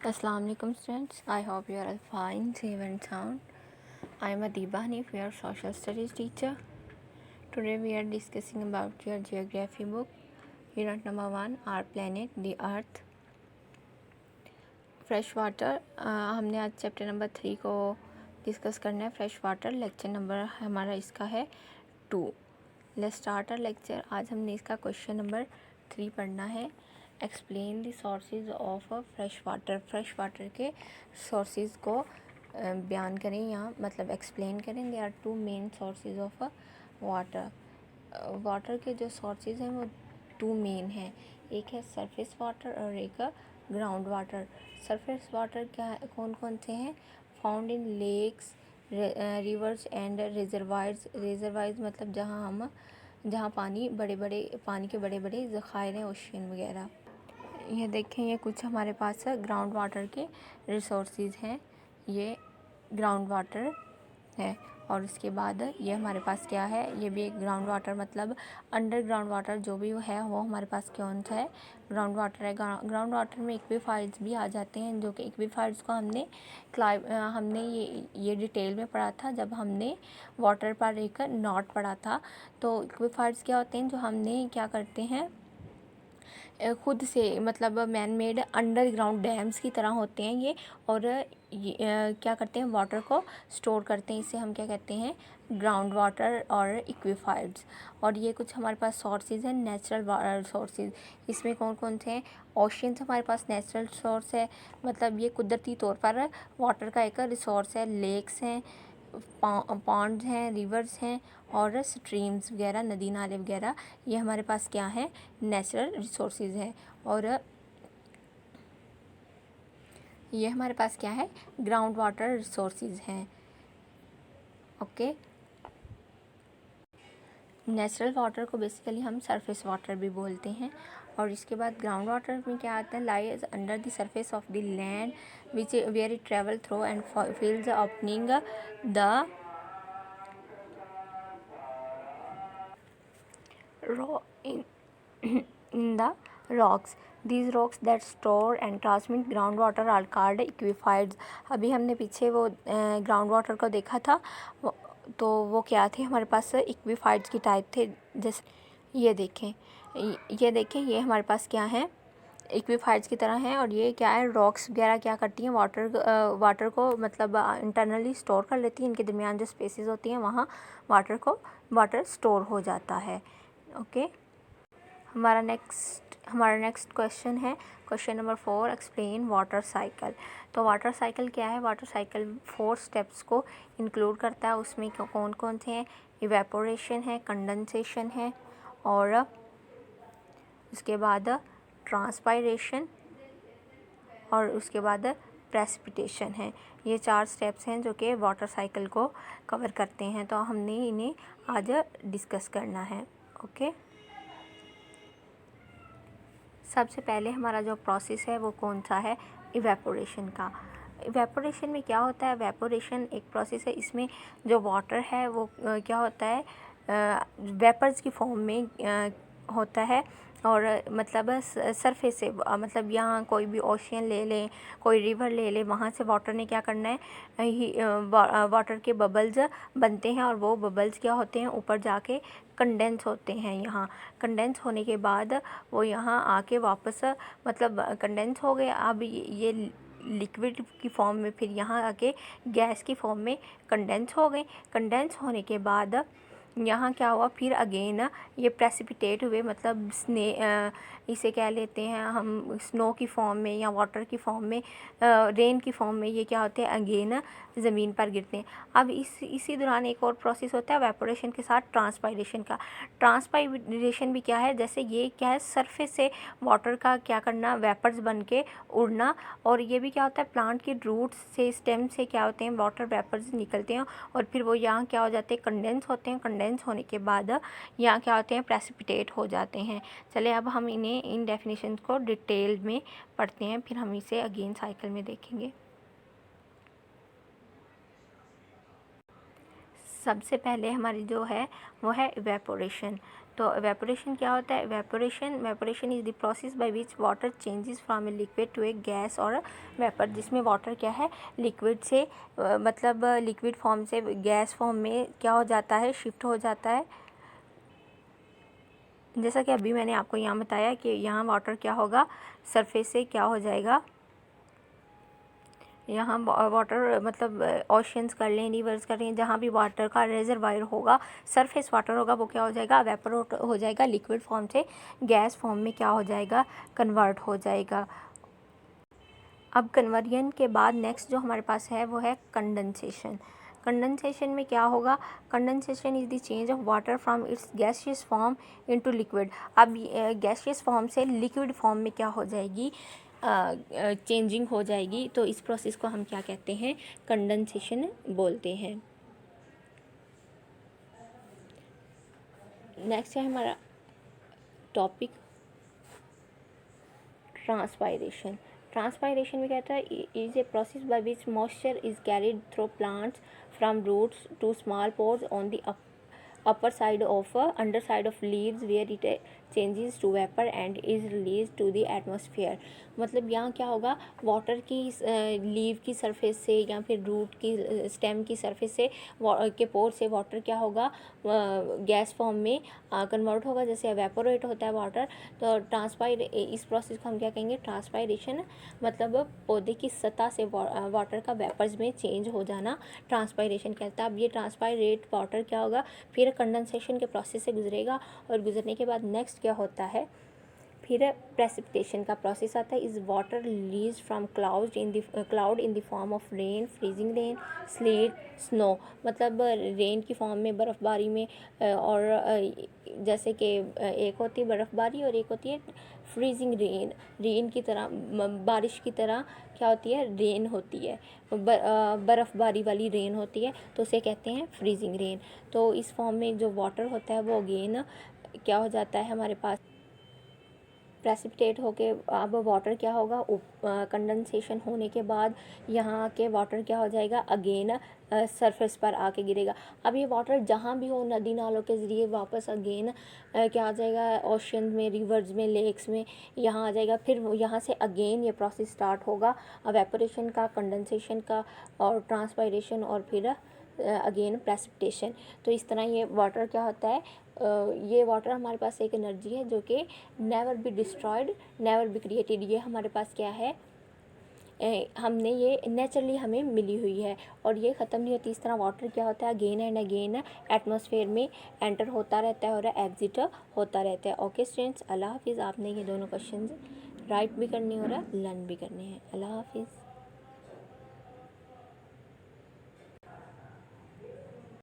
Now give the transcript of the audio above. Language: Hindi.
Assalamu alaikum students. I hope you are all fine, safe and sound. I am Adiba Hanif, your social studies teacher. Today we are discussing about your geography book. Unit number 1, our planet, the earth. Fresh water हमने आज चैप्टर नंबर 3 को डिस्कस करना है. फ्रेश वाटर लेक्चर नंबर हमारा इसका है 2. Let's start our lecture. आज हमने इसका क्वेश्चन नंबर 3 पढ़ना है. Explain the sources of fresh water. Fresh water के सोर्सेज को बयान करें, यहाँ मतलब एक्सप्लेन करें. They are 2 main sources of water. Water के जो सोर्सेज हैं वो 2 मेन हैं. एक है सरफेस वाटर और एक ग्राउंड वाटर. सरफेस वाटर क्या कौन कौन से हैं? Found in lakes, rivers and reservoirs. Reservoirs मतलब जहाँ पानी के बड़े बड़े ज़खायर हैं, ओशियन वगैरह. ये देखें, ये कुछ हमारे पास ग्राउंड वाटर के रिसोर्सेज हैं. ये ग्राउंड वाटर है. और उसके बाद ये हमारे पास क्या है? ये भी एक ग्राउंड वाटर मतलब अंडरग्राउंड वाटर जो भी है वो हमारे पास कौन सा है? ग्राउंड वाटर है. ग्राउंड वाटर में एक्वीफायर्स भी आ जाते हैं, जो कि एक्वीफायर्स को हमने ये डिटेल में पढ़ा था जब हमने वाटर पर एक नॉट पढ़ा था. तो एक्वीफायर्स क्या होते हैं? जो हमने क्या करते हैं खुद से मतलब मैन मेड अंडरग्राउंड डैम्स की तरह होते हैं ये. और क्या करते हैं? वाटर को स्टोर करते हैं. इसे हम क्या कहते हैं? ग्राउंड वाटर और एक्वीफायर्स. और ये कुछ हमारे पास सोर्सेज हैं, नेचुरल सोर्सेज. इसमें कौन कौन से हैं? ओशियंस हमारे पास नेचुरल सोर्स है, मतलब ये कुदरती तौर पर वाटर का एक रिसोर्स है. लेक्स हैं, पॉन्ड्स हैं, रिवर्स हैं और स्ट्रीम्स वगैरह, नदी नाले वगैरह, ये हमारे पास क्या है? नेचुरल रिसोर्सेज हैं. और ये हमारे पास क्या है? ग्राउंड वाटर रिसोर्सेज हैं. ओके. नेचुरल वाटर को बेसिकली हम सरफेस वाटर भी बोलते हैं. और इसके बाद ग्राउंड वाटर में क्या आता है? Lies under the surface of the land which where it travel through and fills opening the in the rocks. These rocks that store and transmit groundwater are called aquifers. अभी हमने पीछे वो ग्राउंड वाटर को देखा था, तो वो क्या थे? हमारे पास एक्वीफायर्स की टाइप थे. जैसे ये देखें ये हमारे पास क्या है? एक्वीफायर्स की तरह हैं. और ये क्या है? रॉक्स वगैरह क्या करती हैं? वाटर को मतलब इंटरनली स्टोर कर लेती हैं. इनके दरमियान जो स्पेसेस होती हैं वहाँ वाटर स्टोर हो जाता है. ओके. हमारा नेक्स्ट क्वेश्चन है question number 4. Explain water cycle. तो वाटर साइकिल क्या है? वाटर साइकिल 4 स्टेप्स को इंक्लूड करता है. उसमें कौन कौन से हैं? इवेपोरेशन है, कंडेंसेशन है और उसके बाद ट्रांसपायरेशन और उसके बाद प्रेसिपिटेशन है. ये 4 स्टेप्स हैं जो कि वाटर साइकिल को कवर करते हैं. तो हमने इन्हें आज डिस्कस करना है. ओके. सबसे पहले हमारा जो प्रोसेस है वो कौन सा है? इवेपोरेशन का. इवेपोरेशन में क्या होता है? इवेपोरेशन एक प्रोसेस है. इसमें जो वाटर है वो क्या होता है? वेपर्स की फॉर्म में होता है. और मतलब सरफेस से मतलब यहाँ कोई भी ओशियन ले लें, कोई रिवर ले लें, वहाँ से वाटर ने क्या करना है? वाटर के बबल्स बनते हैं और वो बबल्स क्या होते हैं? ऊपर जाके कंडेंस होते हैं. यहाँ कंडेंस होने के बाद वो यहाँ आके वापस मतलब कंडेंस हो गए. अब ये लिक्विड की फॉर्म में फिर यहाँ आके गैस की फॉर्म में कंडेंस हो गए. कंडेंस होने के बाद यहाँ क्या हुआ? फिर अगेन ये प्रेसिपिटेट हुए, मतलब इसे कह लेते हैं हम स्नो की फॉर्म में या वाटर की फॉर्म में, रेन की फॉर्म में. ये क्या होते हैं? अगेन ज़मीन पर गिरते हैं. अब इसी दौरान एक और प्रोसेस होता है वेपोरेशन के साथ, ट्रांसपायरेशन का. ट्रांसपायरेशन भी क्या है? जैसे ये क्या है? सरफेस से वाटर का क्या करना? वेपर्स बन के उड़ना. और ये भी क्या होता है? प्लांट के रूट्स से, स्टेम से क्या होते हैं? वाटर वेपर्स निकलते हैं और फिर वो यहाँ क्या हो जाते हैं? कंडेंस होते हैं. कंडेंस होने के बाद यहाँ क्या होते हैं? प्रेसिपिटेट हो जाते हैं. चले अब हम इन डेफिनेशंस को डिटेल में पढ़ते हैं, फिर हम इसे अगेन साइकिल में देखेंगे. सबसे पहले हमारी जो है वो है इवेपोरेशन. तो एवेपोरेशन क्या होता है? Evaporation is the process by which water changes from a liquid to a gas और वेपर, जिसमें वाटर क्या है, लिक्विड से मतलब लिक्विड फॉर्म से गैस फॉर्म में क्या हो जाता है, शिफ्ट हो जाता है। जैसा कि अभी मैंने आपको यहाँ बताया कि यहाँ वाटर क्या होगा, सरफेस से क्या हो जाएगा, यहाँ वाटर मतलब ओशंस कर लें, रिवर्स कर लें, जहाँ भी वाटर का रिजर्वायर होगा, सरफेस वाटर होगा, वो क्या हो जाएगा, वेपोरेट हो जाएगा, लिक्विड फॉर्म से गैस फॉर्म में क्या हो जाएगा, कन्वर्ट हो जाएगा। अब कन्वर्जन के बाद नेक्स्ट जो हमारे पास है वो है कंडेंसेशन। कंडेंसेशन में क्या होगा? Condensation is the change of water from its gaseous form into liquid. अब गैसियस फॉर्म से लिक्विड फॉर्म में क्या हो जाएगी, चेंजिंग हो जाएगी। तो इस प्रोसेस को हम क्या कहते हैं, कंडेंसेशन बोलते हैं। नेक्स्ट है हमारा टॉपिक ट्रांसपायरेशन। ट्रांसपायरेशन में कहता है is a process by which moisture is carried through plants from roots to small pores on the under side of leaves where it changes to vapor and is released to the atmosphere। मतलब यहाँ क्या होगा, वाटर की लीव की सरफेस से या फिर रूट की स्टेम की सरफेस से के पोर से वाटर क्या होगा, गैस फॉर्म में कन्वर्ट होगा, जैसे एवेपोरेट होता है वाटर। तो इस प्रोसेस को हम क्या कहेंगे, ट्रांसपायरेशन। मतलब पौधे की सतह से वाटर का वेपर्स में चेंज हो जाना ट्रांसपायरेशन कहता है। अब ये ट्रांसपायरेट वाटर क्या होगा, फिर कंडेंसेशन के प्रोसेस से गुजरेगा, और गुजरने के बाद नेक्स्ट क्या होता है, फिर प्रेसिपिटेशन का प्रोसेस आता है। Is water release from cloud in the form of rain, freezing rain, slit, snow. मतलब रेन की फॉर्म में, बर्फ़बारी में, और जैसे कि एक होती है बर्फ़बारी और एक होती है फ्रीजिंग रेन। रेन की तरह, बारिश की तरह क्या होती है, रेन होती है, बर्फ़बारी वाली रेन होती है, तो उसे कहते हैं फ्रीजिंग रेन। तो इस फॉर्म में जो वाटर होता है वो अगेन क्या हो जाता है हमारे पास, प्रेसिपिटेट होके। अब वाटर क्या होगा, कंडेंसेशन होने के बाद यहाँ के वाटर क्या हो जाएगा, अगेन सरफेस पर आके गिरेगा। अब ये वाटर जहाँ भी हो, नदी नालों के ज़रिए वापस अगेन क्या आ जाएगा, ओशन में, रिवर्स में, लेक्स में, यहाँ आ जाएगा। फिर यहाँ से अगेन ये प्रोसेस स्टार्ट होगा, एवेपोरेशन का, कंडेंसेशन का, और ट्रांसपायरेशन, और फिर अगेन प्रेसिपिटेशन। तो इस तरह ये वाटर क्या होता है, ये वाटर हमारे पास एक एनर्जी है जो कि never be destroyed, never be created. ये हमारे पास क्या है, हमने ये नेचुरली हमें मिली हुई है, और ये ख़त्म नहीं होती। इस तरह वाटर क्या होता है, अगेन एंड अगेन एटमॉस्फेयर में एंटर होता रहता है और एग्जिट होता रहता है। ओके स्टूडेंट्स, अल्लाह हाफिज़। आपने ये दोनों क्वेश्चन राइट भी करने और लर्न भी करने हैं। अल्लाह हाफिज़।